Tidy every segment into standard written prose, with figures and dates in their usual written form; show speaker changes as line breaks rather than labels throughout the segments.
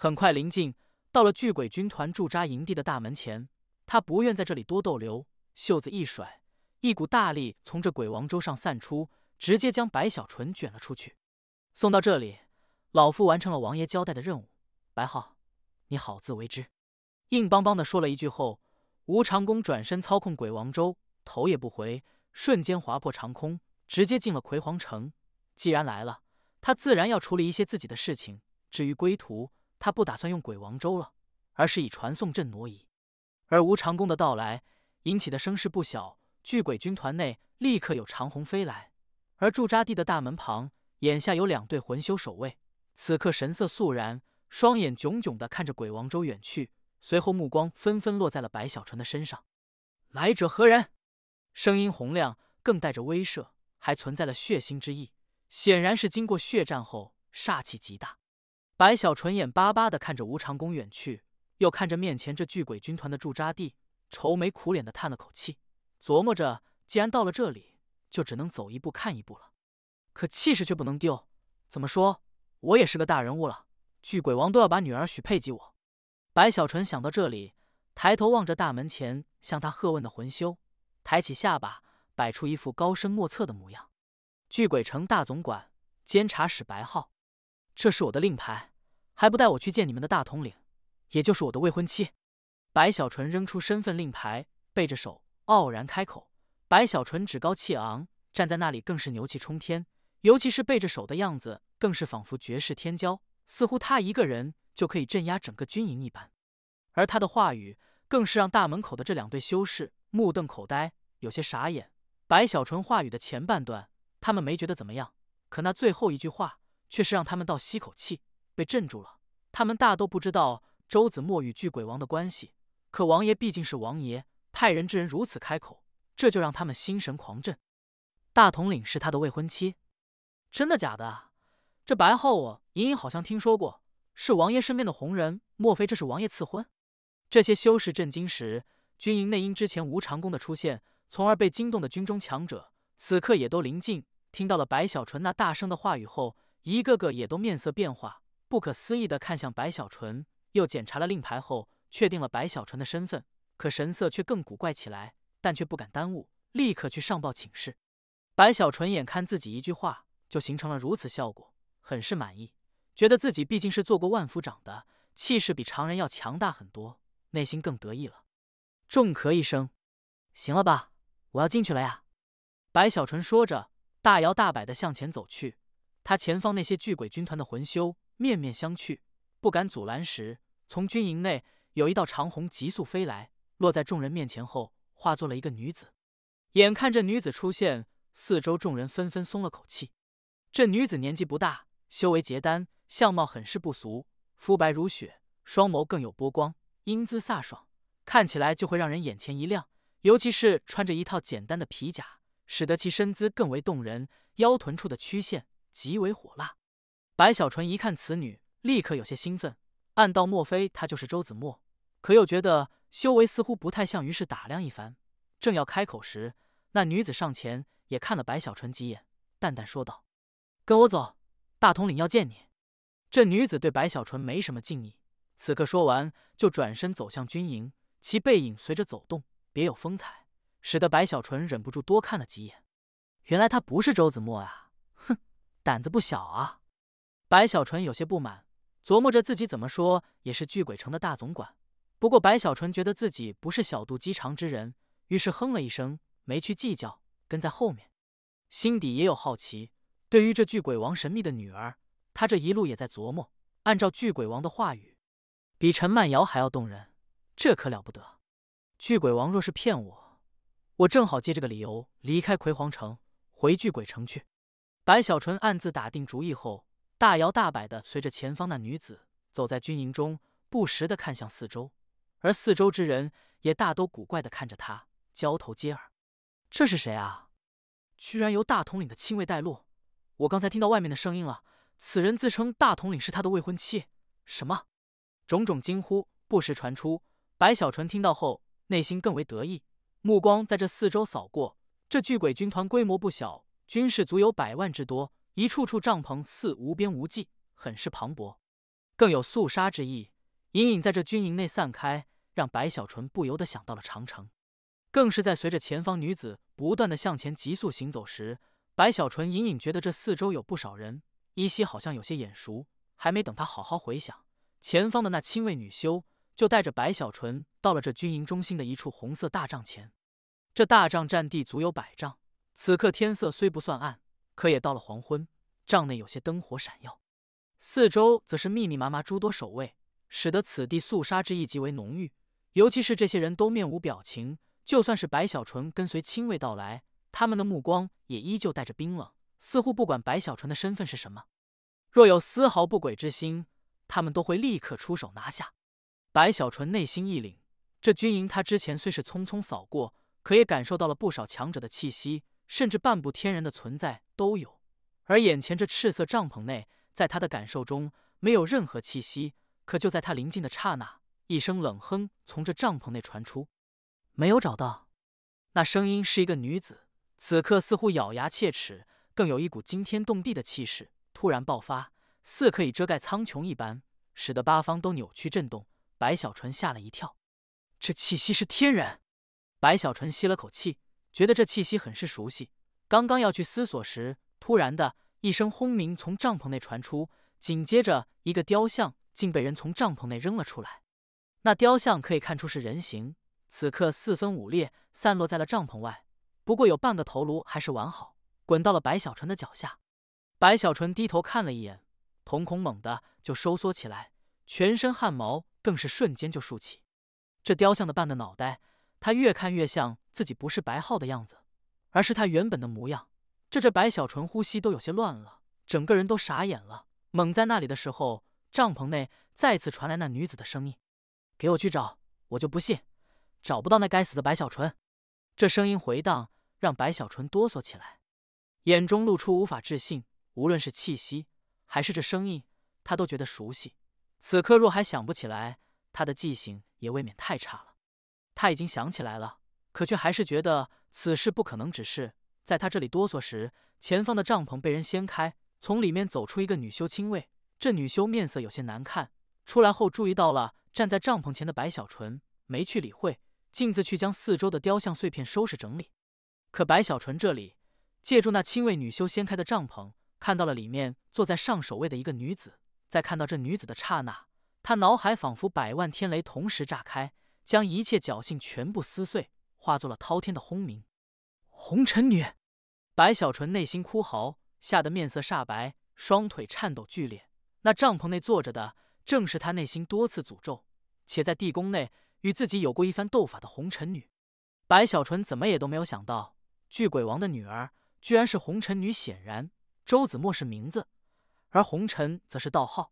很快临近，到了巨鬼军团驻扎营地的大门前，他不愿在这里多逗留，袖子一甩，一股大力从这鬼王舟上散出，直接将白小纯卷了出去。送到这里，老夫完成了王爷交代的任务，白浩，你好自为之。硬邦邦的说了一句后，吴长恭转身操控鬼王舟，头也不回，瞬间划破长空，直接进了魁皇城。既然来了，他自然要处理一些自己的事情。至于归途，他不打算用鬼王舟了，而是以传送阵挪移。而吴长恭的到来引起的声势不小，巨鬼军团内立刻有长虹飞来，而驻扎地的大门旁，眼下有2队魂修守卫，此刻神色肃然，双眼炯炯地看着鬼王舟远去，随后目光纷纷落在了白小纯的身上。来者何人？声音洪亮，更带着威慑，还存在了血腥之意，显然是经过血战后煞气极大。白小纯眼巴巴地看着吴长恭远去，又看着面前这巨鬼军团的驻扎地，愁眉苦脸地叹了口气，琢磨着既然到了这里，就只能走一步看一步了。可气势却不能丢，怎么说，我也是个大人物了，巨鬼王都要把女儿许配给我。白小纯想到这里，抬头望着大门前向他喝问的魂修，抬起下巴，摆出一副高深莫测的模样。巨鬼城大总管监察使白浩，这是我的令牌，还不带我去见你们的大统领，也就是我的未婚妻。白小纯扔出身份令牌，背着手傲然开口。白小纯趾高气昂，站在那里更是牛气冲天，尤其是背着手的样子，更是仿佛绝世天骄，似乎他一个人就可以镇压整个军营一般。而他的话语更是让大门口的这2队修士目瞪口呆，有些傻眼。白小纯话语的前半段他们没觉得怎么样，可那最后一句话却是让他们倒吸口气，被镇住了。他们大都不知道周子墨与巨鬼王的关系，可王爷毕竟是王爷，派人之人如此开口，这就让他们心神狂震。大统领是他的未婚妻？真的假的啊？这白浩我隐隐好像听说过，是王爷身边的红人，莫非这是王爷赐婚？这些修士震惊时，军营内因之前吴长恭的出现，从而被惊动的军中强者，此刻也都临近，听到了白小纯那大声的话语后，一个个也都面色变化，不可思议地看向白小纯，又检查了令牌后，确定了白小纯的身份，可神色却更古怪起来，但却不敢耽误，立刻去上报请示。白小纯眼看自己一句话就形成了如此效果，很是满意，觉得自己毕竟是做过万夫长的，气势比常人要强大很多，内心更得意了。重咳一声，行了吧，我要进去了呀。白小纯说着，大摇大摆地向前走去。他前方那些巨鬼军团的魂修面面相觑，不敢阻拦时，从军营内有一道长虹急速飞来，落在众人面前后，化作了一个女子。眼看这女子出现，四周众人纷纷松了口气。这女子年纪不大，修为结丹，相貌很是不俗，肤白如雪，双眸更有波光，英姿飒爽，看起来就会让人眼前一亮。尤其是穿着一套简单的皮甲，使得其身姿更为动人，腰臀处的曲线极为火辣。白小纯一看此女，立刻有些兴奋，暗道莫非她就是周子墨，可又觉得修为似乎不太像，于是打量一番。正要开口时，那女子上前也看了白小纯几眼，淡淡说道：“跟我走，大统领要见你。”这女子对白小纯没什么敬意，此刻说完就转身走向军营，其背影随着走动，别有风采，使得白小纯忍不住多看了几眼。原来他不是周子墨啊，哼，胆子不小啊。白小纯有些不满，琢磨着自己怎么说也是巨鬼城的大总管，不过白小纯觉得自己不是小肚鸡肠之人，于是哼了一声，没去计较，跟在后面。心底也有好奇，对于这巨鬼王神秘的女儿，他这一路也在琢磨。按照巨鬼王的话语，比陈曼瑶还要动人，这可了不得。巨鬼王若是骗我，我正好借这个理由离开魁皇城，回巨鬼城去。白小纯暗自打定主意后，大摇大摆地随着前方那女子走在军营中，不时地看向四周，而四周之人也大都古怪地看着他，交头接耳。这是谁啊？居然由大统领的亲卫带路！我刚才听到外面的声音了，此人自称大统领是他的未婚妻。什么？种种惊呼不时传出。白小纯听到后，内心更为得意，目光在这四周扫过。这巨鬼军团规模不小，军士足有100万之多，一处处帐篷似无边无际，很是磅礴。更有肃杀之意，隐隐在这军营内散开，让白小纯不由得想到了长城。更是在随着前方女子不断的向前急速行走时，白小纯隐隐觉得这四周有不少人，依稀好像有些眼熟。还没等他好好回想，前方的那亲卫女修就带着白小纯到了这军营中心的一处红色大帐前。这大帐占地足有100丈，此刻天色虽不算暗，可也到了黄昏，帐内有些灯火闪耀，四周则是密密麻麻诸多守卫，使得此地肃杀之意极为浓郁。尤其是这些人都面无表情，就算是白小纯跟随亲卫到来，他们的目光也依旧带着冰冷，似乎不管白小纯的身份是什么，若有丝毫不轨之心，他们都会立刻出手拿下。白小纯内心一凛，这军营他之前虽是匆匆扫过，可也感受到了不少强者的气息，甚至半步天人的存在都有。而眼前这赤色帐篷内，在他的感受中没有任何气息。可就在他临近的刹那，一声冷哼从这帐篷内传出：“没有找到。”那声音是一个女子，此刻似乎咬牙切齿，更有一股惊天动地的气势突然爆发，似可以遮盖苍穹一般，使得八方都扭曲震动。白小纯吓了一跳，这气息是天人。白小纯吸了口气，觉得这气息很是熟悉。刚刚要去思索时，突然的一声轰鸣从帐篷内传出，紧接着一个雕像竟被人从帐篷内扔了出来。那雕像可以看出是人形，此刻4分5裂，散落在了帐篷外。不过有半个头颅还是完好，滚到了白小纯的脚下。白小纯低头看了一眼，瞳孔猛地就收缩起来，全身汗毛更是瞬间就竖起。这雕像的半个脑袋，他越看越像自己不是白浩的样子，而是他原本的模样。这白小纯呼吸都有些乱了，整个人都傻眼了。猛在那里的时候，帐篷内再次传来那女子的声音：“给我去找，我就不信找不到那该死的白小纯。”这声音回荡，让白小纯哆嗦起来，眼中露出无法置信。无论是气息还是这声音，他都觉得熟悉。此刻若还想不起来，他的记性也未免太差了。他已经想起来了，可却还是觉得此事不可能只是。在他这里哆嗦时，前方的帐篷被人掀开，从里面走出一个女修亲卫。这女修面色有些难看，出来后注意到了站在帐篷前的白小纯，没去理会，径自去将四周的雕像碎片收拾整理。可白小纯这里借助那亲卫女修掀开的帐篷，看到了里面坐在上首位的一个女子。在看到这女子的刹那，他脑海仿佛100万天雷同时炸开，将一切侥幸全部撕碎，化作了滔天的轰鸣。红尘女！白小纯内心哭嚎，吓得面色煞白，双腿颤抖剧烈。那帐篷内坐着的，正是他内心多次诅咒，且在地宫内与自己有过一番斗法的红尘女。白小纯怎么也都没有想到，巨鬼王的女儿居然是红尘女。显然，周子墨是名字，而红尘则是道号。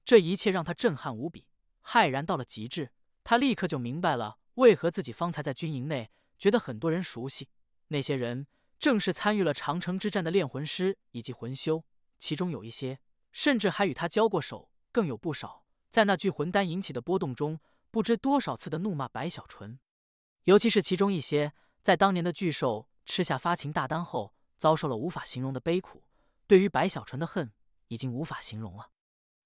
这一切让他震撼无比，骇然到了极致。他立刻就明白了，为何自己方才在军营内觉得很多人熟悉。那些人正是参与了长城之战的炼魂师以及魂修，其中有一些甚至还与他交过手，更有不少在那具魂丹引起的波动中，不知多少次的怒骂白小纯。尤其是其中一些在当年的巨兽吃下发情大丹后，遭受了无法形容的悲苦，对于白小纯的恨已经无法形容了。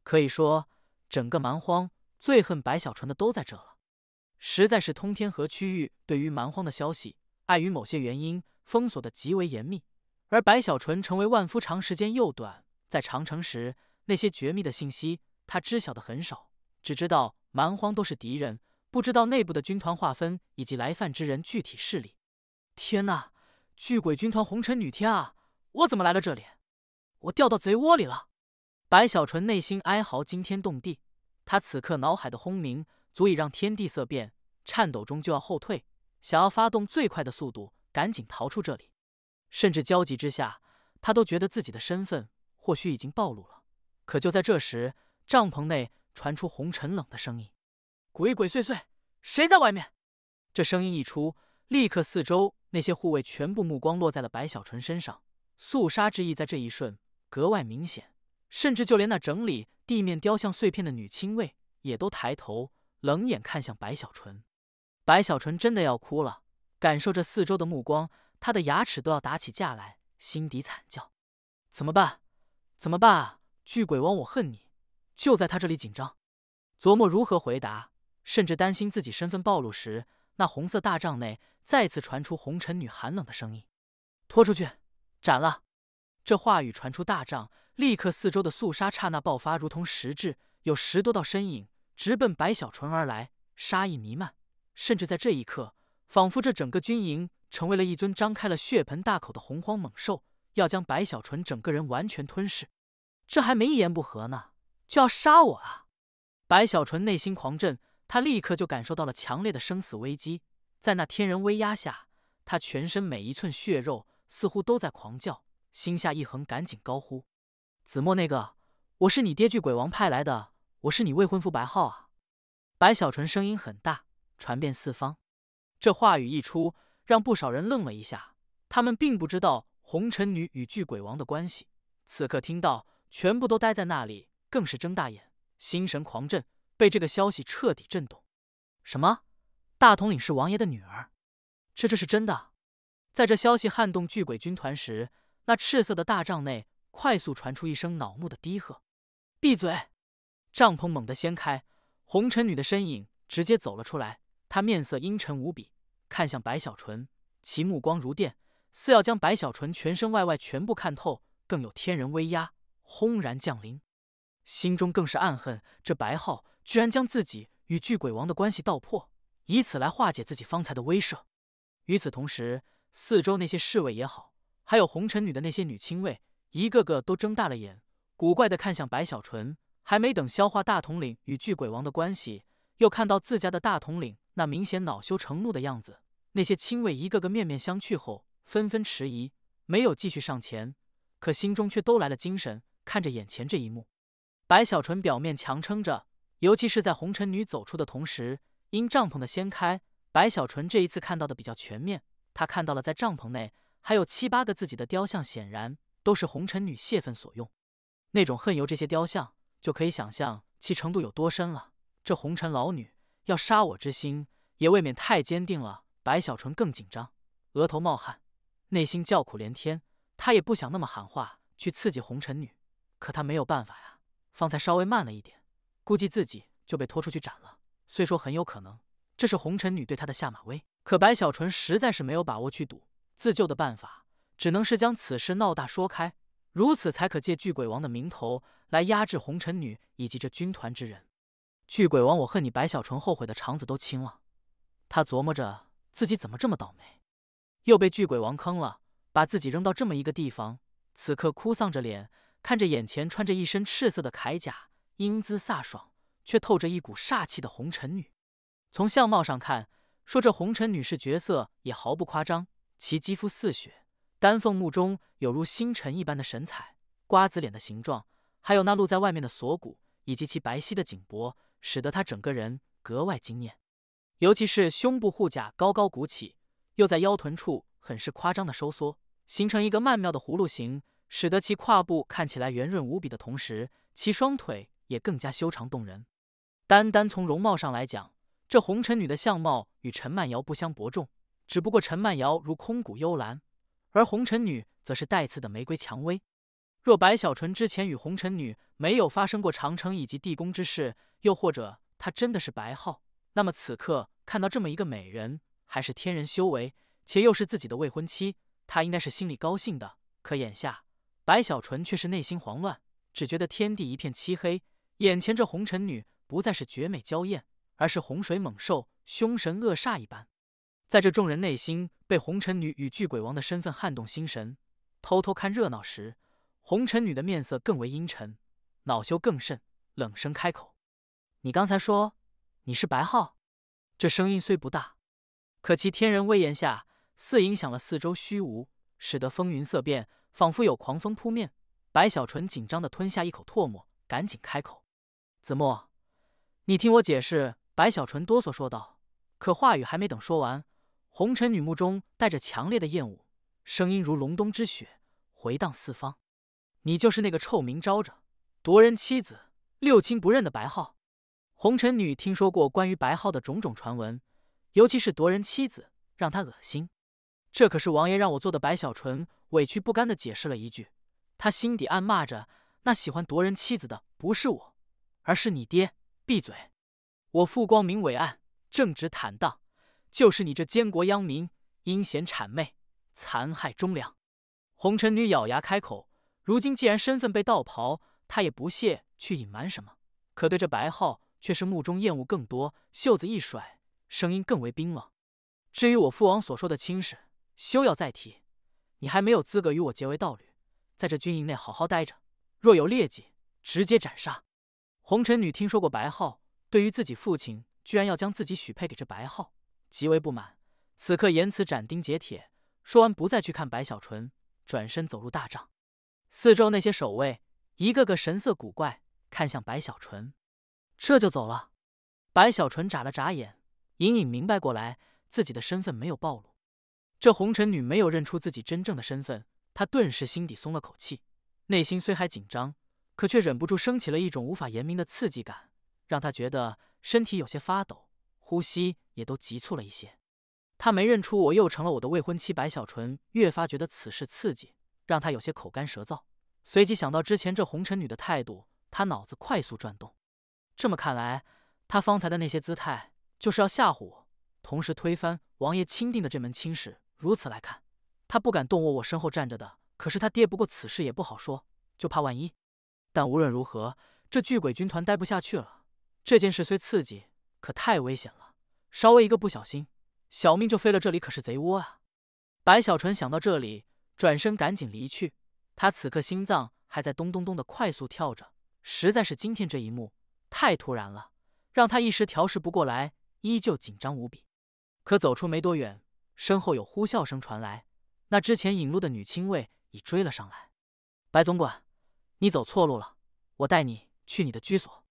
可以说，整个蛮荒最恨白小纯的都在这了。实在是通天河区域对于蛮荒的消息，碍于某些原因封锁的极为严密，而白小纯成为万夫长时间又短，在长城时那些绝密的信息他知晓的很少，只知道蛮荒都是敌人，不知道内部的军团划分以及来犯之人具体势力。天哪，巨鬼军团红尘女天啊，我怎么来了这里？我掉到贼窝里了！白小纯内心哀嚎惊天动地，他此刻脑海的轰鸣足以让天地色变，颤抖中就要后退，想要发动最快的速度赶紧逃出这里。甚至焦急之下，他都觉得自己的身份或许已经暴露了。可就在这时，帐篷内传出红尘冷的声音：“鬼鬼祟祟，谁在外面？”这声音一出，立刻四周那些护卫全部目光落在了白小纯身上，肃杀之意在这一瞬格外明显，甚至就连那整理地面雕像碎片的女亲卫也都抬头冷眼看向白小纯。白小纯真的要哭了，感受着四周的目光，他的牙齿都要打起架来，心底惨叫：怎么办？怎么办啊？巨鬼王，我恨你！就在他这里紧张，琢磨如何回答，甚至担心自己身份暴露时，那红色大帐内再次传出红尘女寒冷的声音：“拖出去，斩了！”这话语传出大帐，立刻四周的肃杀刹那爆发，如同实质，有10多道身影直奔白小纯而来，杀意弥漫。甚至在这一刻，仿佛这整个军营成为了一尊张开了血盆大口的洪荒猛兽，要将白小纯整个人完全吞噬。这还没一言不合呢，就要杀我啊！白小纯内心狂震，他立刻就感受到了强烈的生死危机。在那天人威压下，他全身每一寸血肉似乎都在狂叫，心下一横，赶紧高呼：“子墨那个，我是你爹巨鬼王派来的，我是你未婚夫白浩啊！”白小纯声音很大，传遍四方。这话语一出，让不少人愣了一下，他们并不知道红尘女与巨鬼王的关系，此刻听到，全部都呆在那里，更是睁大眼，心神狂震，被这个消息彻底震动。什么？大统领是王爷的女儿？这是真的？在这消息撼动巨鬼军团时，那赤色的大帐内快速传出一声恼怒的低喝：“闭嘴！”帐篷猛地掀开，红尘女的身影直接走了出来。她面色阴沉无比，看向白小纯，其目光如电，似要将白小纯全身外全部看透，更有天人威压轰然降临。心中更是暗恨，这白浩居然将自己与巨鬼王的关系道破，以此来化解自己方才的威慑。与此同时，四周那些侍卫也好，还有红尘女的那些女亲卫，一个个都睁大了眼，古怪地看向白小纯。还没等消化大统领与巨鬼王的关系，又看到自家的大统领那明显恼羞成怒的样子，那些亲卫一个个面面相觑后，纷纷迟疑，没有继续上前，可心中却都来了精神，看着眼前这一幕。白小纯表面强撑着，尤其是在红尘女走出的同时，因帐篷的掀开，白小纯这一次看到的比较全面。他看到了在帐篷内还有7、8个自己的雕像，显然都是红尘女泄愤所用。那种恨由这些雕像，就可以想象其程度有多深了。这红尘老女要杀我之心，也未免太坚定了。白小纯更紧张，额头冒汗，内心叫苦连天。他也不想那么喊话去刺激红尘女，可他没有办法呀。方才稍微慢了一点，估计自己就被拖出去斩了。虽说很有可能，这是红尘女对他的下马威，可白小纯实在是没有把握去赌。自救的办法，只能是将此事闹大说开，如此才可借巨鬼王的名头来压制红尘女以及这军团之人。巨鬼王，我恨你白小纯后悔的肠子都青了。他琢磨着自己怎么这么倒霉，又被巨鬼王坑了，把自己扔到这么一个地方。此刻哭丧着脸，看着眼前穿着一身赤色的铠甲，英姿飒爽，却透着一股煞气的红尘女。从相貌上看，说这红尘女是角色也毫不夸张。其肌肤似雪，丹凤目中有如星辰一般的神采，瓜子脸的形状，还有那露在外面的锁骨，以及其白皙的颈脖，使得她整个人格外惊艳。尤其是胸部护甲高高鼓起，又在腰臀处很是夸张的收缩，形成一个曼妙的葫芦形，使得其胯部看起来圆润无比的同时，其双腿也更加修长动人。单单从容貌上来讲，这红尘女的相貌与陈曼瑶不相伯仲，只不过陈曼瑶如空谷幽兰，而红尘女则是带刺的玫瑰蔷薇。若白小纯之前与红尘女没有发生过长城以及地宫之事，又或者她真的是白浩，那么此刻看到这么一个美人，还是天人修为，且又是自己的未婚妻，她应该是心里高兴的。可眼下白小纯却是内心慌乱，只觉得天地一片漆黑，眼前这红尘女不再是绝美娇艳，而是洪水猛兽，凶神恶煞一般。在这众人内心被红尘女与巨鬼王的身份撼动心神，偷偷看热闹时，红尘女的面色更为阴沉，恼羞更甚，冷声开口：“你刚才说你是白浩？”这声音虽不大，可其天人威严下，似影响了四周虚无，使得风云色变，仿佛有狂风扑面。白小纯紧张地吞下一口唾沫，赶紧开口：“子墨，你听我解释。”白小纯哆嗦说道，可话语还没等说完，红尘女目中带着强烈的厌恶，声音如隆冬之雪，回荡四方：“你就是那个臭名昭着夺人妻子、六亲不认的白浩？”红尘女听说过关于白浩的种种传闻，尤其是夺人妻子，让她恶心。这可是王爷让我做的。白小纯委屈不甘地解释了一句，她心底暗骂着，那喜欢夺人妻子的不是我，而是你爹。闭嘴！我父光明伟岸，正直坦荡，就是你这奸国殃民、阴险谄媚、残害忠良。红尘女咬牙开口，如今既然身份被道袍，她也不屑去隐瞒什么，可对这白浩却是目中厌恶更多，袖子一甩，声音更为冰冷。至于我父王所说的亲事，休要再提，你还没有资格与我结为道侣，在这军营内好好待着，若有劣迹，直接斩杀。红尘女听说过白浩，对于自己父亲居然要将自己许配给这白浩，极为不满，此刻言辞斩钉截铁，说完不再去看白小纯，转身走入大帐。四周那些守卫一个个神色古怪，看向白小纯，这就走了。白小纯眨了眨眼，隐隐明白过来自己的身份没有暴露。这红尘女没有认出自己真正的身份，她顿时心底松了口气，内心虽还紧张，可却忍不住升起了一种无法言明的刺激感，让她觉得身体有些发抖，呼吸也都急促了一些。她没认出我又成了我的未婚妻白小纯，越发觉得此事刺激，让她有些口干舌燥。随即想到之前这红尘女的态度，她脑子快速转动。这么看来，她方才的那些姿态就是要吓唬我，同时推翻王爷钦定的这门亲事。如此来看，她不敢动我身后站着的可是她爹，不过此事也不好说，就怕万一。但无论如何，这巨鬼军团待不下去了。这件事虽刺激，可太危险了，稍微一个不小心，小命就飞了，这里可是贼窝啊！白小纯想到这里，转身赶紧离去。他此刻心脏还在咚咚咚的快速跳着，实在是今天这一幕太突然了，让他一时调试不过来，依旧紧张无比。可走出没多远，身后有呼啸声传来，那之前引路的女亲卫已追了上来。白总管，你走错路了，我带你去你的居所。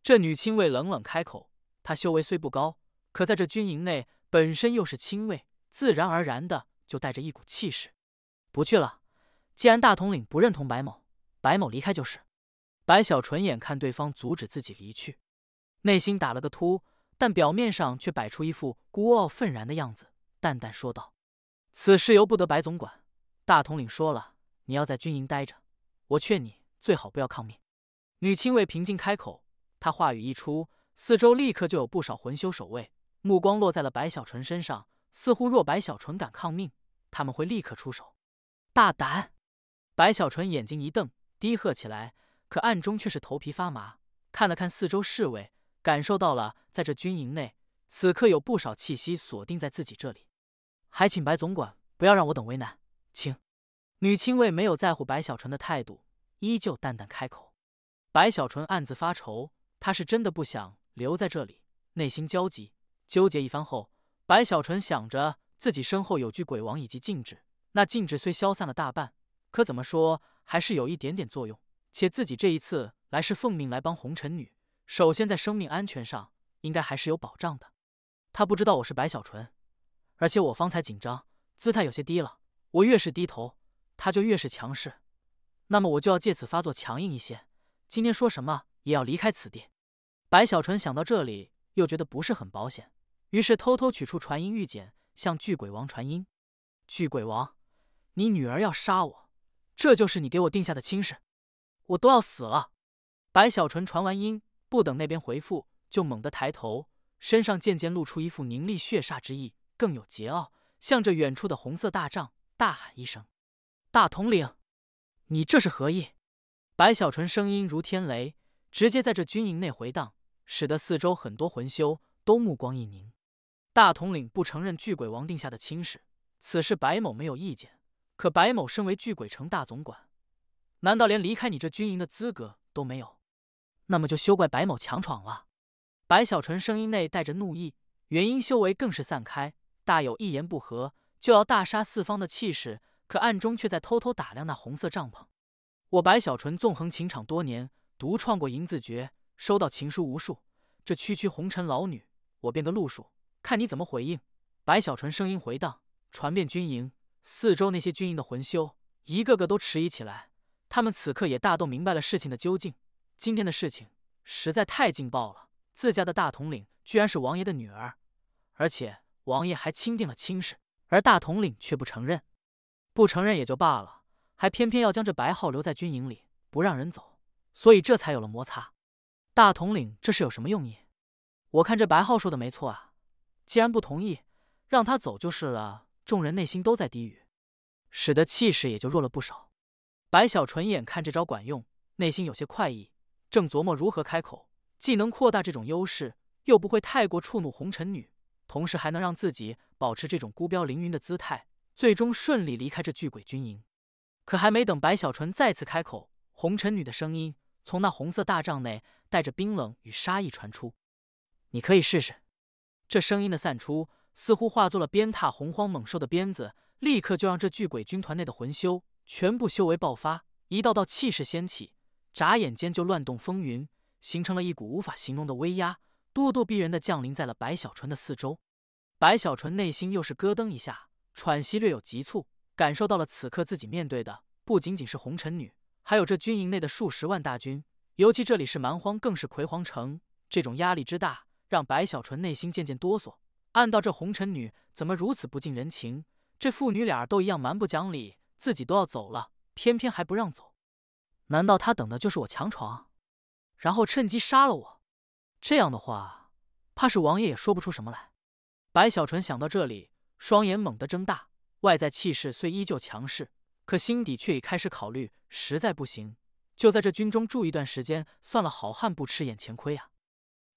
这女亲卫冷冷开口，她修为虽不高，可在这军营内本身又是亲卫，自然而然的就带着一股气势。不去了，既然大统领不认同白某，白某离开就是。白小纯眼看对方阻止自己离去，内心打了个突，但表面上却摆出一副孤傲愤然的样子，淡淡说道：“此事由不得白总管，大统领说了，你要在军营待着，我劝你最好不要抗命。”女亲卫平静开口，她话语一出，四周立刻就有不少魂修守卫，目光落在了白小纯身上，似乎若白小纯敢抗命，他们会立刻出手。大胆！白小纯眼睛一瞪，低喝起来，可暗中却是头皮发麻，看了看四周侍卫，感受到了在这军营内此刻有不少气息锁定在自己这里，还请白总管不要让我等为难，请。女亲卫没有在乎白小纯的态度，依旧淡淡开口。白小纯暗自发愁，他是真的不想留在这里，内心焦急，纠结一番后，白小纯想着自己身后有具鬼王以及禁制，那禁制虽消散了大半，可怎么说还是有一点点作用，且自己这一次来是奉命来帮红尘女，首先在生命安全上应该还是有保障的。他不知道我是白小纯，而且我方才紧张，姿态有些低了，我越是低头，他就越是强势，那么我就要借此发作强硬一些，今天说什么也要离开此地。白小纯想到这里，又觉得不是很保险，于是偷偷取出传音玉简，向巨鬼王传音：“巨鬼王，你女儿要杀我，这就是你给我定下的亲事，我都要死了。”白小纯传完音，不等那边回复，就猛地抬头，身上渐渐露出一副凝厉血煞之意，更有桀骜，向着远处的红色大帐大喊一声：“大统领，你这是何意？”白小纯声音如天雷，直接在这军营内回荡，使得四周很多魂修都目光一凝。大统领不承认巨鬼王定下的亲事，此事白某没有意见，可白某身为巨鬼城大总管，难道连离开你这军营的资格都没有？那么就休怪白某强闯了。白小纯声音内带着怒意，元婴修为更是散开，大有一言不合就要大杀四方的气势，可暗中却在偷偷打量那红色帐篷。我白小纯纵横情场多年，独创过银字诀，收到情书无数，这区区红尘老女，我变个路数，看你怎么回应。白小纯声音回荡，传遍军营，四周那些军营的魂修一个个都迟疑起来，他们此刻也大都明白了事情的究竟。今天的事情实在太劲爆了，自家的大统领居然是王爷的女儿，而且王爷还钦定了亲事，而大统领却不承认。不承认也就罢了，还偏偏要将这白浩留在军营里，不让人走，所以这才有了摩擦。大统领这是有什么用意？我看这白浩说的没错啊，既然不同意，让他走就是了。众人内心都在低语，使得气势也就弱了不少。白小纯眼看这招管用，内心有些快意，正琢磨如何开口，既能扩大这种优势，又不会太过触怒红尘女，同时还能让自己保持这种孤标凌云的姿态，最终顺利离开这巨鬼军营。可还没等白小纯再次开口，红尘女的声音从那红色大帐内带着冰冷与杀意传出：“你可以试试。”这声音的散出，似乎化作了鞭挞洪荒猛兽的鞭子，立刻就让这巨鬼军团内的魂修全部修为爆发，一道道气势掀起，眨眼间就乱动风云，形成了一股无法形容的威压，咄咄逼人的降临在了白小纯的四周。白小纯内心又是咯噔一下，喘息略有急促，感受到了此刻自己面对的不仅仅是红尘女，还有这军营内的数十万大军，尤其这里是蛮荒，更是葵黄城，这种压力之大，让白小纯内心渐渐哆嗦。暗道这红尘女怎么如此不近人情？这父女俩都一样蛮不讲理，自己都要走了，偏偏还不让走。难道她等的就是我强闯，然后趁机杀了我？这样的话，怕是王爷也说不出什么来。白小纯想到这里，双眼猛地睁大，外在气势虽依旧强势，可心底却已开始考虑，实在不行，就在这军中住一段时间算了，好汉不吃眼前亏啊。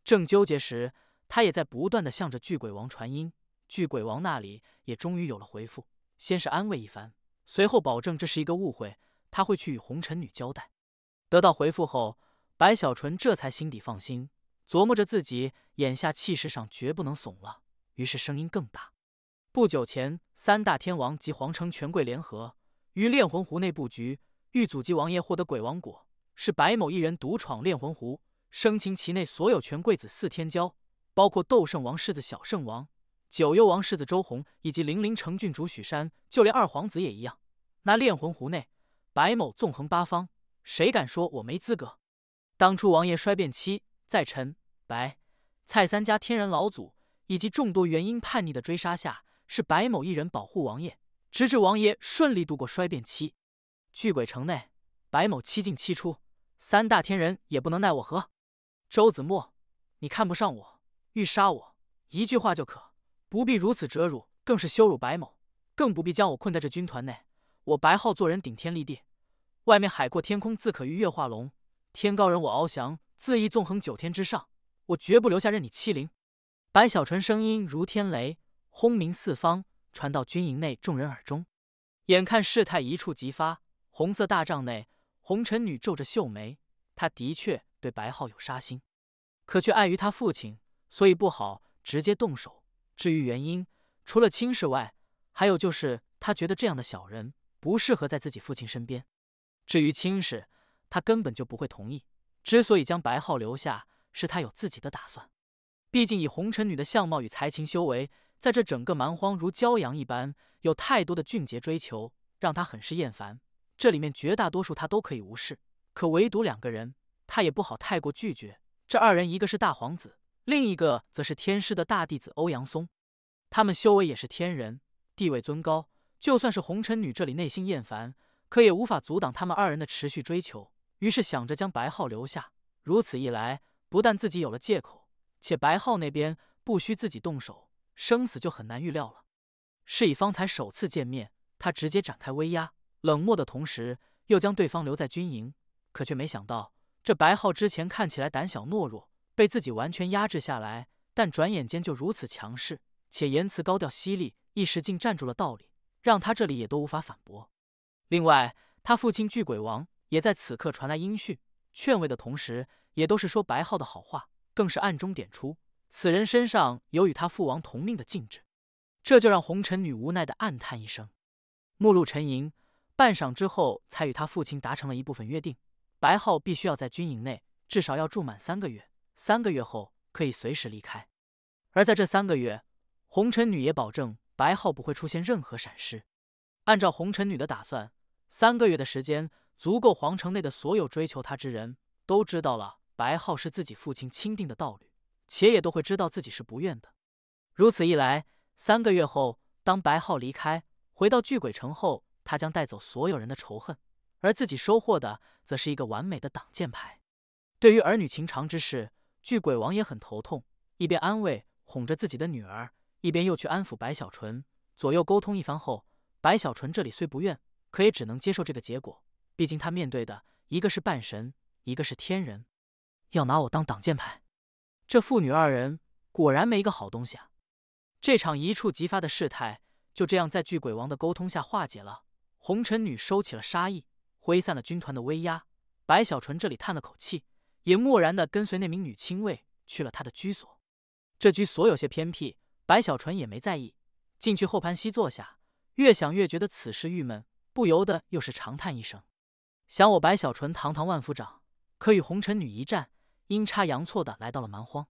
正纠结时，他也在不断的向着巨鬼王传音，巨鬼王那里也终于有了回复，先是安慰一番，随后保证这是一个误会，他会去与红尘女交代。得到回复后，白小纯这才心底放心，琢磨着自己眼下气势上绝不能怂了，于是声音更大。不久前，三大天王及皇城权贵联合于炼魂湖内布局，欲阻击王爷获得鬼王果，是白某一人独闯炼魂湖，生擒其内所有权贵子四天骄，包括斗圣王世子小圣王、九幽王世子周弘以及零陵城郡主许山，就连二皇子也一样。那炼魂湖内，白某纵横八方，谁敢说我没资格？当初王爷衰变期，在陈、白、蔡三家天人老祖以及众多原因叛逆的追杀下，是白某一人保护王爷，直至王爷顺利度过衰变期。巨鬼城内，白某七进七出，三大天人也不能奈我何。周子墨，你看不上我，欲杀我，一句话就可，不必如此折辱，更是羞辱白某，更不必将我困在这军团内。我白浩做人顶天立地，外面海阔天空自可逾月化龙，天高人我翱翔，恣意纵横九天之上，我绝不留下任你欺凌。白小纯声音如天雷，轰鸣四方，传到军营内众人耳中。眼看事态一触即发，红色大帐内，红尘女皱着秀眉，她的确对白浩有杀心，可却碍于他父亲，所以不好直接动手。至于原因，除了轻视外，还有就是他觉得这样的小人不适合在自己父亲身边。至于轻视，他根本就不会同意。之所以将白浩留下，是他有自己的打算。毕竟以红尘女的相貌与才情修为，在这整个蛮荒如骄阳一般，有太多的俊杰追求，让他很是厌烦。这里面绝大多数他都可以无视，可唯独两个人，他也不好太过拒绝。这二人，一个是大皇子，另一个则是天师的大弟子欧阳松。他们修为也是天人，地位尊高，就算是红尘女这里内心厌烦，可也无法阻挡他们二人的持续追求。于是想着将白浩留下，如此一来，不但自己有了借口，且白浩那边不需自己动手，生死就很难预料了。是以方才首次见面，他直接展开威压，冷漠的同时又将对方留在军营，可却没想到这白浩之前看起来胆小懦弱，被自己完全压制下来，但转眼间就如此强势，且言辞高调犀利，一时竟站住了道理，让他这里也都无法反驳。另外，他父亲巨鬼王也在此刻传来音讯，劝慰的同时，也都是说白浩的好话，更是暗中点出此人身上有与他父王同命的禁制。这就让红尘女无奈的暗叹一声。目录沉吟，半晌之后，才与他父亲达成了一部分约定。白浩必须要在军营内至少要住满3个月，3个月后可以随时离开。而在这3个月，红尘女也保证白浩不会出现任何闪失。按照红尘女的打算，3个月的时间足够皇城内的所有追求他之人都知道了白浩是自己父亲钦定的道侣，且也都会知道自己是不愿的。如此一来，3个月后，当白浩离开，回到巨鬼城后，他将带走所有人的仇恨，而自己收获的则是一个完美的挡箭牌。对于儿女情长之事，巨鬼王也很头痛，一边安慰哄着自己的女儿，一边又去安抚白小纯，左右沟通一番后，白小纯这里虽不愿，可也只能接受这个结果。毕竟他面对的一个是半神，一个是天人，要拿我当挡箭牌，这父女二人果然没一个好东西啊！这场一触即发的事态就这样在巨鬼王的沟通下化解了。红尘女收起了杀意，挥散了军团的威压。白小纯这里叹了口气，也默然地跟随那名女亲卫去了他的居所。这居所有些偏僻，白小纯也没在意。进去后盘膝坐下，越想越觉得此事郁闷，不由得又是长叹一声。想我白小纯堂堂万夫长，可与红尘女一战，阴差阳错的来到了蛮荒，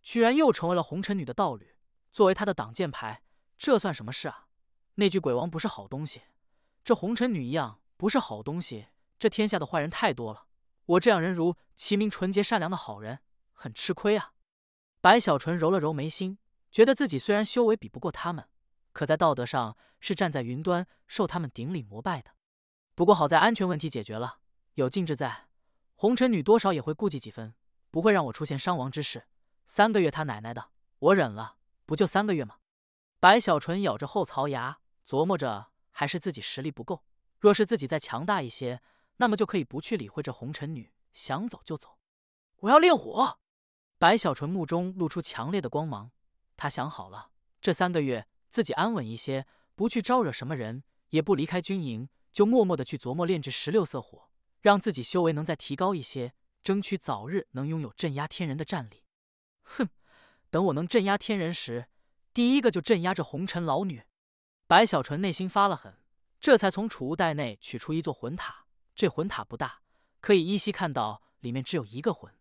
居然又成为了红尘女的道侣，作为他的挡箭牌，这算什么事啊？那句鬼王不是好东西，这红尘女一样不是好东西。这天下的坏人太多了，我这样人如其名纯洁善良的好人，很吃亏啊。白小纯揉了揉眉心，觉得自己虽然修为比不过他们，可在道德上是站在云端，受他们顶礼膜拜的。不过好在安全问题解决了，有禁制在，红尘女多少也会顾忌几分，不会让我出现伤亡之事。3个月他奶奶的，我忍了，不就3个月吗？白小纯咬着后槽牙，琢磨着还是自己实力不够，若是自己再强大一些，那么就可以不去理会这红尘女，想走就走。我要炼火！白小纯目中露出强烈的光芒，他想好了，这3个月自己安稳一些，不去招惹什么人，也不离开军营，就默默的去琢磨炼制16色火，让自己修为能再提高一些，争取早日能拥有镇压天人的战力。哼，等我能镇压天人时，第一个就镇压这红尘老女。白小纯内心发了狠，这才从储物袋内取出一座魂塔。这魂塔不大，可以依稀看到里面只有一个魂，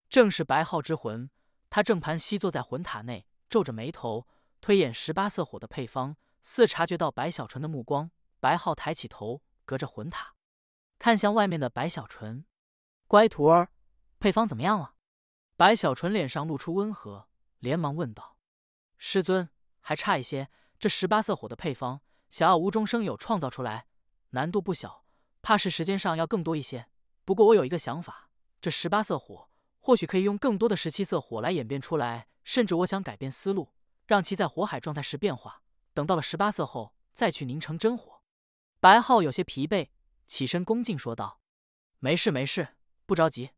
正是白皓之魂。他正盘膝坐在魂塔内，皱着眉头推演18色火的配方，似察觉到白小纯的目光。白皓抬起头，隔着魂塔看向外面的白小纯：“乖徒儿，配方怎么样了？”白小纯脸上露出温和，连忙问道：“师尊，还差一些。这18色火的配方，想要无中生有创造出来，难度不小，怕是时间上要更多一些。不过我有一个想法，这18色火或许可以用更多的17色火来演变出来，甚至我想改变思路，让其在火海状态时变化，等到了18色后再去凝成真火。”白皓有些疲惫，起身恭敬说道：“没事没事，不着急。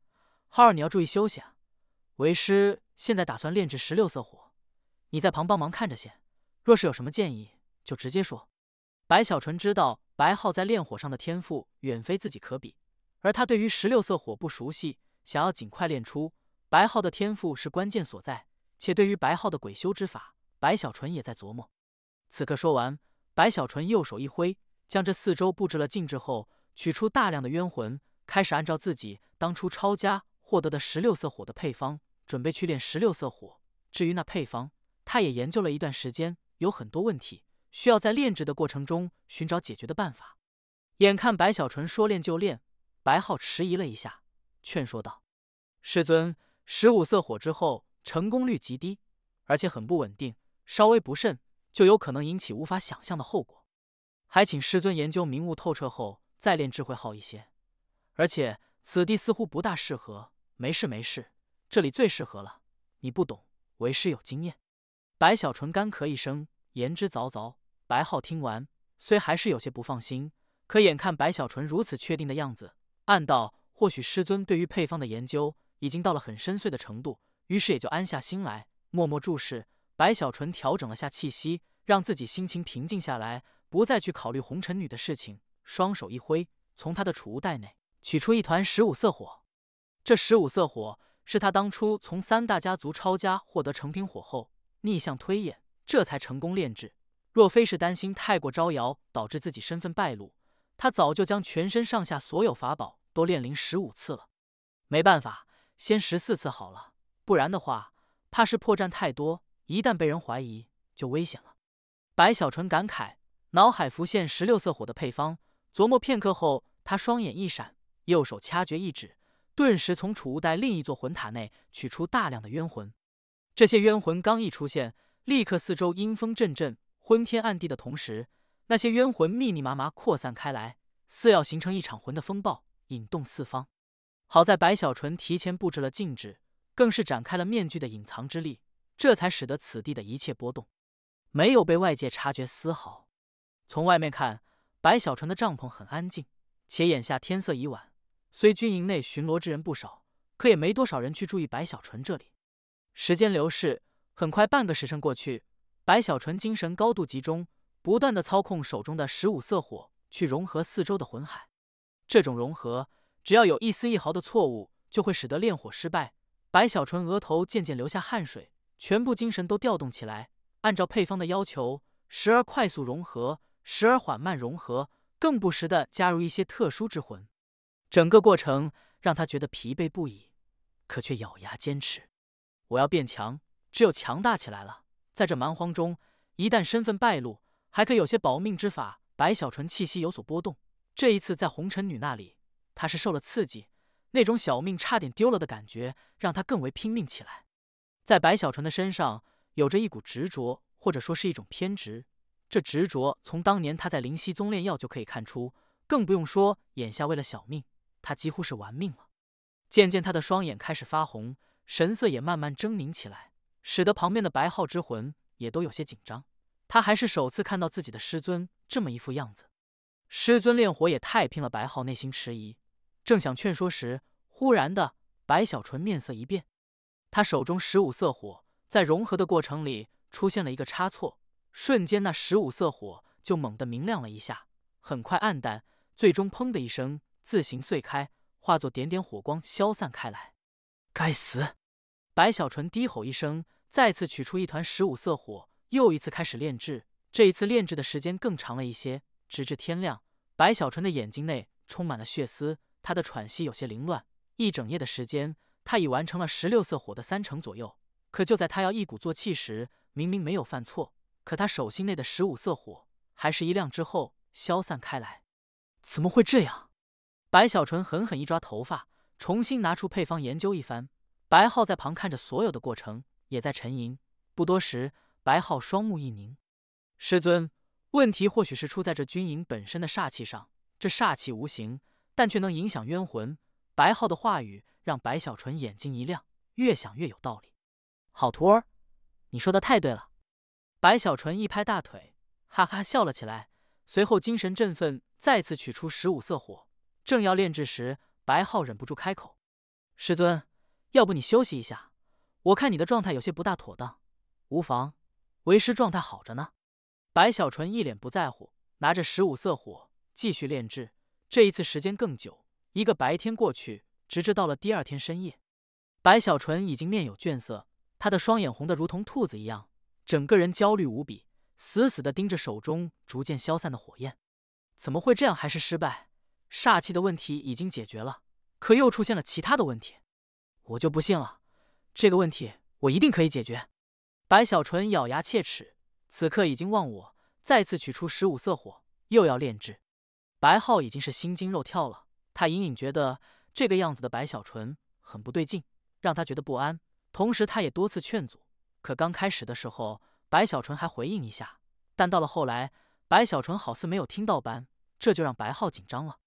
皓儿你要注意休息啊。为师现在打算炼制16色火，你在旁帮忙看着些，若是有什么建议就直接说。”白小纯知道白皓在炼火上的天赋远非自己可比，而他对于16色火不熟悉，想要尽快炼出。白皓的天赋是关键所在，且对于白皓的鬼修之法，白小纯也在琢磨。此刻说完，白小纯右手一挥，将这四周布置了禁制后，取出大量的冤魂，开始按照自己当初抄家获得的16色火的配方，准备去炼16色火。至于那配方，他也研究了一段时间，有很多问题需要在炼制的过程中寻找解决的办法。眼看白小纯说炼就炼，白皓迟疑了一下，劝说道：“师尊，15色火之后成功率极低，而且很不稳定，稍微不慎就有可能引起无法想象的后果。还请师尊研究明悟透彻后再炼智慧好一些。而且此地似乎不大适合。没事没事，这里最适合了。你不懂，为师有经验。”白小纯干咳一声，言之凿凿。白皓听完，虽还是有些不放心，可眼看白小纯如此确定的样子，暗道或许师尊对于配方的研究已经到了很深邃的程度，于是也就安下心来，默默注视。白小纯调整了下气息，让自己心情平静下来，不再去考虑红尘女的事情，双手一挥，从他的储物袋内取出一团15色火。这15色火是他当初从3大家族抄家获得成品火后逆向推演，这才成功炼制。若非是担心太过招摇导致自己身份败露，他早就将全身上下所有法宝都炼灵15次了。没办法，先14次好了，不然的话怕是破绽太多，一旦被人怀疑就危险了。白小纯感慨，脑海浮现16色火的配方，琢磨片刻后，他双眼一闪，右手掐诀一指，顿时从储物袋另一座魂塔内取出大量的冤魂。这些冤魂刚一出现，立刻四周阴风阵阵，昏天暗地的同时，那些冤魂密密麻麻扩散开来，似要形成一场魂的风暴，引动四方。好在白小纯提前布置了禁制，更是展开了面具的隐藏之力，这才使得此地的一切波动没有被外界察觉丝毫。从外面看，白小纯的帐篷很安静，且眼下天色已晚，虽军营内巡逻之人不少，可也没多少人去注意白小纯这里。时间流逝，很快半个时辰过去，白小纯精神高度集中，不断地操控手中的15色火去融合四周的魂海。这种融合，只要有一丝一毫的错误，就会使得炼火失败。白小纯额头渐渐流下汗水，全部精神都调动起来，按照配方的要求，时而快速融合，时而缓慢融合，更不时地加入一些特殊之魂。整个过程让他觉得疲惫不已，可却咬牙坚持。我要变强，只有强大起来了。在这蛮荒中，一旦身份败露，还可有些保命之法。白小纯气息有所波动，这一次在红尘女那里，他是受了刺激，那种小命差点丢了的感觉，让他更为拼命起来。在白小纯的身上，有着一股执着，或者说是一种偏执。这执着从当年他在灵犀宗炼药就可以看出，更不用说眼下为了小命，他几乎是玩命了。渐渐他的双眼开始发红，神色也慢慢狰狞起来，使得旁边的白皓之魂也都有些紧张。他还是首次看到自己的师尊这么一副样子。师尊炼火也太拼了，白皓内心迟疑，正想劝说时，忽然的，白小纯面色一变，他手中15色火在融合的过程里出现了一个差错，瞬间那15色火就猛地明亮了一下，很快暗淡，最终砰的一声自行碎开，化作点点火光消散开来。该死！白小纯低吼一声，再次取出一团15色火，又一次开始炼制。这一次炼制的时间更长了一些，直至天亮。白小纯的眼睛内充满了血丝，他的喘息有些凌乱。一整夜的时间，他已完成了16色火的30%左右。可就在他要一鼓作气时，明明没有犯错，可他手心内的15色火还是一亮之后消散开来。怎么会这样？白小纯狠狠一抓头发，重新拿出配方研究一番。白皓在旁看着所有的过程，也在沉吟。不多时，白皓双目一凝：“师尊，问题或许是出在这军营本身的煞气上。这煞气无形，但却能影响冤魂。”白皓的话语让白小纯眼睛一亮，越想越有道理。好徒儿，你说的太对了。白小纯一拍大腿，哈哈笑了起来，随后精神振奋，再次取出15色火，正要炼制时，白皓忍不住开口：“师尊，要不你休息一下？我看你的状态有些不大妥当，无妨，为师状态好着呢。”白小纯一脸不在乎，拿着15色火继续炼制。这一次时间更久，一个白天过去，直至到了第二天深夜。白小纯已经面有倦色，他的双眼红得如同兔子一样，整个人焦虑无比，死死地盯着手中逐渐消散的火焰。怎么会这样还是失败？煞气的问题已经解决了，可又出现了其他的问题。我就不信了，这个问题我一定可以解决。白小纯咬牙切齿，此刻已经忘我，再次取出15色火，又要炼制。白皓已经是心惊肉跳了，他隐隐觉得这个样子的白小纯很不对劲，让他觉得不安。同时他也多次劝阻，可刚开始的时候，白小纯还回应一下，但到了后来，白小纯好似没有听到般，这就让白皓紧张了。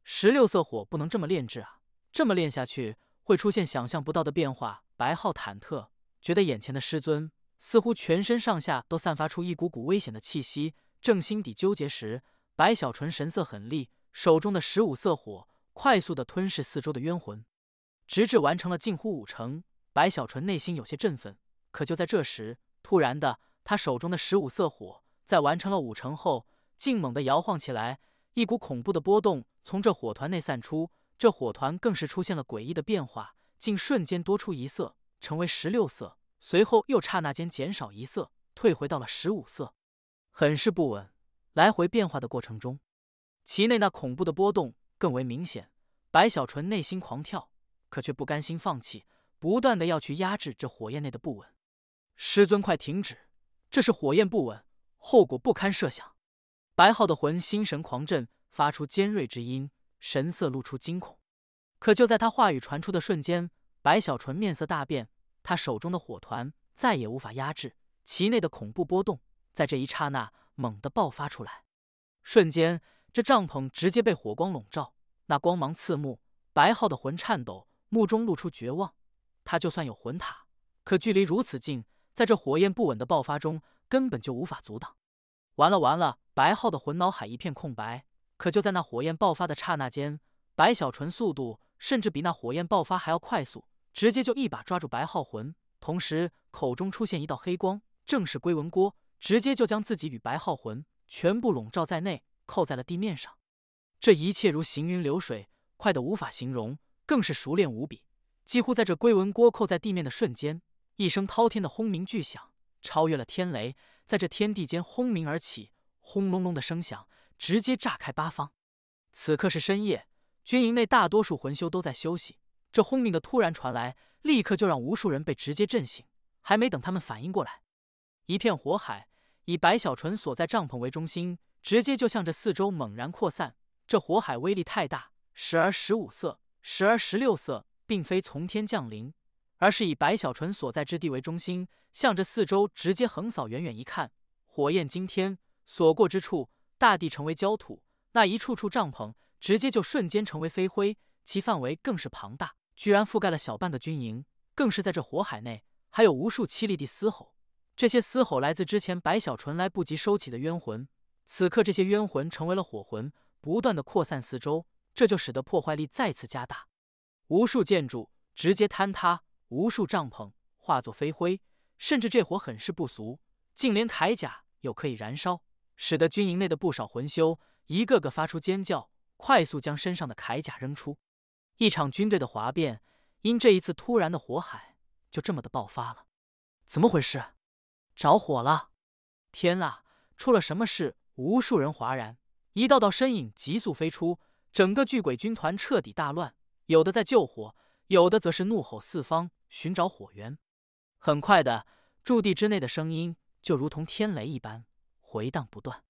16色火不能这么炼制啊，这么炼下去会出现想象不到的变化。白皓忐忑，觉得眼前的师尊似乎全身上下都散发出一股股危险的气息。正心底纠结时，白小纯神色狠厉，手中的15色火快速地吞噬四周的冤魂，直至完成了近乎50%。白小纯内心有些振奋，可就在这时，突然的，他手中的15色火在完成了50%后，竟猛地摇晃起来，一股恐怖的波动从这火团内散出，这火团更是出现了诡异的变化，竟瞬间多出1色，成为16色，随后又刹那间减少1色，退回到了15色，很是不稳。来回变化的过程中，其内那恐怖的波动更为明显。白小纯内心狂跳，可却不甘心放弃，不断的要去压制这火焰内的不稳。师尊，快停止！这是火焰不稳，后果不堪设想。白皓的魂心神狂震，发出尖锐之音，神色露出惊恐。可就在他话语传出的瞬间，白小纯面色大变，他手中的火团再也无法压制，其内的恐怖波动在这一刹那猛地爆发出来。瞬间，这帐篷直接被火光笼罩，那光芒刺目，白浩的魂颤抖，目中露出绝望。他就算有魂塔，可距离如此近，在这火焰不稳的爆发中，根本就无法阻挡。完了完了！白浩的魂脑海一片空白。可就在那火焰爆发的刹那间，白小纯速度甚至比那火焰爆发还要快速，直接就一把抓住白浩魂，同时口中出现一道黑光，正是龟纹锅，直接就将自己与白浩魂全部笼罩在内，扣在了地面上。这一切如行云流水，快得无法形容，更是熟练无比。几乎在这龟纹锅扣在地面的瞬间，一声滔天的轰鸣巨响，超越了天雷，在这天地间轰鸣而起，轰隆隆的声响直接炸开八方。此刻是深夜，军营内大多数魂修都在休息。这轰鸣的突然传来，立刻就让无数人被直接震醒。还没等他们反应过来，一片火海以白小纯所在帐篷为中心，直接就向着四周猛然扩散。这火海威力太大，时而15色，时而16色，并非从天降临，而是以白小纯所在之地为中心，向着四周直接横扫。远远一看，火焰惊天，所过之处，大地成为焦土，那一处处帐篷直接就瞬间成为飞灰，其范围更是庞大，居然覆盖了小半个军营。更是在这火海内，还有无数凄厉地嘶吼。这些嘶吼来自之前白小纯来不及收起的冤魂，此刻这些冤魂成为了火魂，不断的扩散四周，这就使得破坏力再次加大。无数建筑直接坍塌，无数帐篷化作飞灰，甚至这火很是不俗，竟连铠甲有可以燃烧，使得军营内的不少魂修一个个发出尖叫，快速将身上的铠甲扔出。一场军队的哗变，因这一次突然的火海，就这么的爆发了。怎么回事？着火了！天啊，出了什么事？无数人哗然，一道道身影急速飞出，整个巨鬼军团彻底大乱，有的在救火，有的则是怒吼四方，寻找火源。很快的，驻地之内的声音就如同天雷一般回荡不断。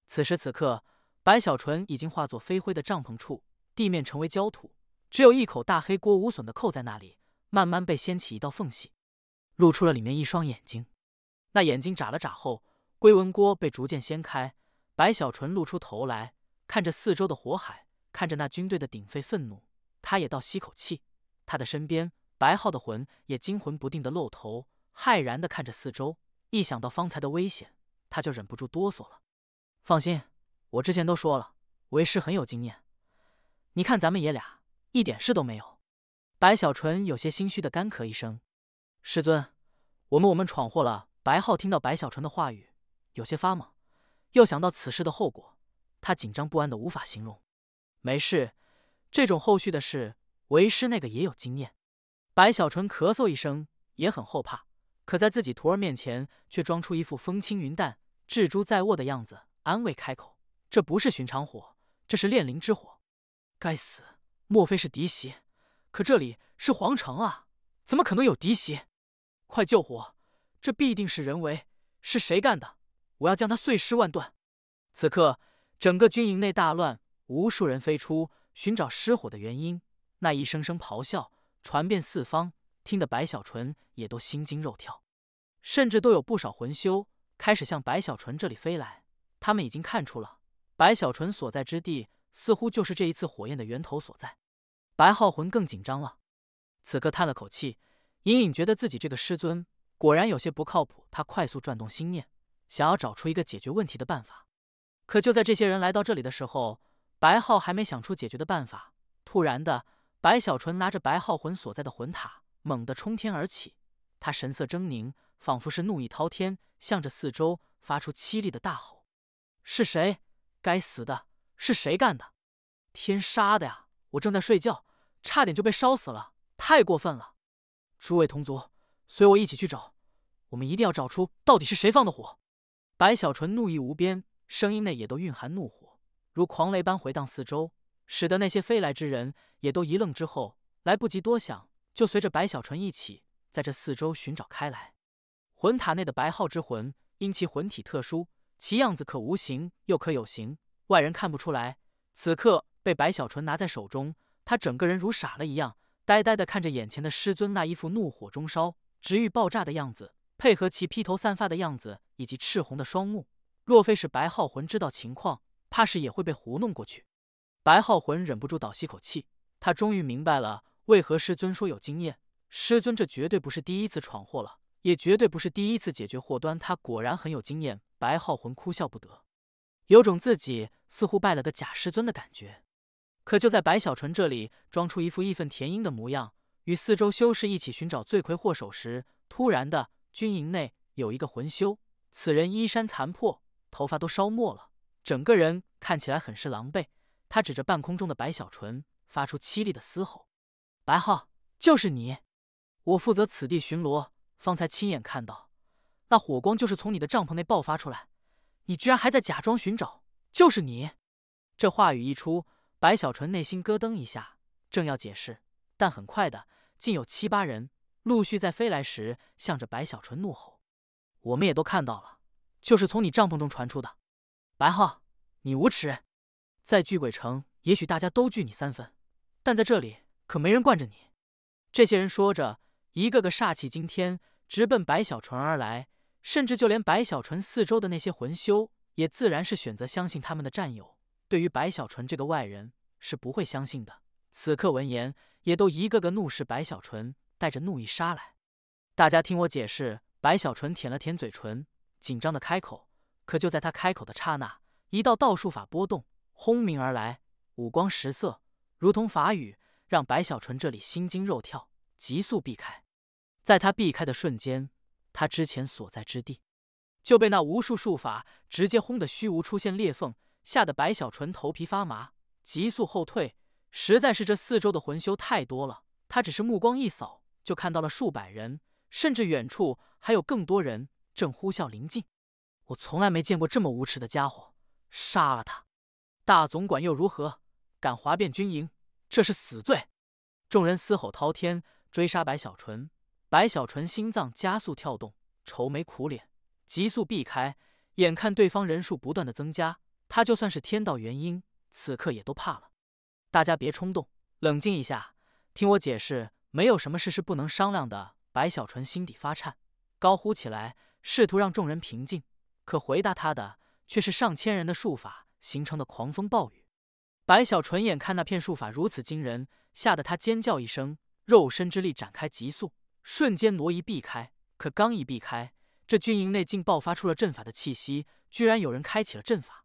此时此刻，白小纯已经化作飞灰的帐篷处，地面成为焦土，只有一口大黑锅无损的扣在那里，慢慢被掀起一道缝隙，露出了里面一双眼睛。那眼睛眨了眨后，龟纹锅被逐渐掀开，白小纯露出头来，看着四周的火海，看着那军队的鼎沸愤怒，他也倒吸口气。他的身边，白浩的魂也惊魂不定的露头，骇然的看着四周。一想到方才的危险，他就忍不住哆嗦了。放心，我之前都说了，为师很有经验。你看咱们爷俩一点事都没有。白小纯有些心虚的干咳一声：“师尊，我们闯祸了。”白浩听到白小纯的话语，有些发懵，又想到此事的后果，他紧张不安的无法形容。没事，这种后续的事，为师那个也有经验。白小纯咳嗽一声，也很后怕，可在自己徒儿面前，却装出一副风轻云淡、置诸在握的样子，安慰开口：“这不是寻常火，这是炼灵之火。该死，莫非是敌袭？可这里是皇城啊，怎么可能有敌袭？快救火！这必定是人为，是谁干的？我要将他碎尸万段！”此刻，整个军营内大乱，无数人飞出寻找失火的原因。那一声声咆哮传遍四方，听得白小纯也都心惊肉跳，甚至都有不少魂修开始向白小纯这里飞来。他们已经看出了白小纯所在之地，似乎就是这一次火焰的源头所在。白浩魂更紧张了，此刻叹了口气，隐隐觉得自己这个师尊果然有些不靠谱。他快速转动心念，想要找出一个解决问题的办法。可就在这些人来到这里的时候，白浩还没想出解决的办法，突然的，白小纯拿着白浩魂所在的魂塔猛地冲天而起，他神色狰狞，仿佛是怒意滔天，向着四周发出凄厉的大吼：“是谁？该死的，是谁干的？天杀的呀！我正在睡觉，差点就被烧死了，太过分了！诸位同族，随我一起去找，我们一定要找出到底是谁放的火！”白小纯怒意无边，声音内也都蕴含怒火，如狂雷般回荡四周，使得那些飞来之人也都一愣之后，来不及多想，就随着白小纯一起在这四周寻找开来。魂塔内的白浩之魂，因其魂体特殊，其样子可无形又可有形，外人看不出来。此刻被白小纯拿在手中，他整个人如傻了一样，呆呆地看着眼前的师尊那一副怒火中烧、直欲爆炸的样子，配合其披头散发的样子以及赤红的双目，若非是白浩魂知道情况，怕是也会被糊弄过去。白浩魂忍不住倒吸口气，他终于明白了为何师尊说有经验。师尊这绝对不是第一次闯祸了，也绝对不是第一次解决祸端。他果然很有经验。白浩魂哭笑不得，有种自己似乎拜了个假师尊的感觉。可就在白小纯这里装出一副义愤填膺的模样，与四周修士一起寻找罪魁祸首时，突然的，军营内有一个魂修，此人衣衫残破，头发都烧没了，整个人看起来很是狼狈。他指着半空中的白小纯，发出凄厉的嘶吼：“白浩，就是你！我负责此地巡逻，方才亲眼看到，那火光就是从你的帐篷内爆发出来，你居然还在假装寻找，就是你！”这话语一出，白小纯内心咯噔一下，正要解释，但很快的，竟有7、8人陆续在飞来时，向着白小纯怒吼：“我们也都看到了，就是从你帐篷中传出的。白浩，你无耻！在巨鬼城，也许大家都惧你3分，但在这里可没人惯着你。”这些人说着，一个个煞气惊天，直奔白小纯而来，甚至就连白小纯四周的那些魂修，也自然是选择相信他们的战友。对于白小纯这个外人，是不会相信的。此刻闻言，也都一个个怒视白小纯，带着怒意杀来。大家听我解释。白小纯舔了舔嘴唇，紧张的开口。可就在他开口的刹那，一道道术法波动，轰鸣而来，五光十色，如同法雨，让白小纯这里心惊肉跳，急速避开。在他避开的瞬间，他之前所在之地就被那无数术法直接轰得虚无出现裂缝，吓得白小纯头皮发麻，急速后退。实在是这四周的魂修太多了，他只是目光一扫，就看到了数百人，甚至远处还有更多人正呼啸临近。我从来没见过这么无耻的家伙，杀了他！大总管又如何？敢哗变军营，这是死罪！众人嘶吼滔天，追杀白小纯。白小纯心脏加速跳动，愁眉苦脸，急速避开。眼看对方人数不断的增加，他就算是天道元婴，此刻也都怕了。大家别冲动，冷静一下，听我解释，没有什么事是不能商量的。白小纯心底发颤，高呼起来，试图让众人平静。可回答他的却是上千人的术法形成的狂风暴雨。白小纯眼看那片术法如此惊人，吓得他尖叫一声，肉身之力展开急速，瞬间挪移避开。可刚一避开，这军营内竟爆发出了阵法的气息，居然有人开启了阵法。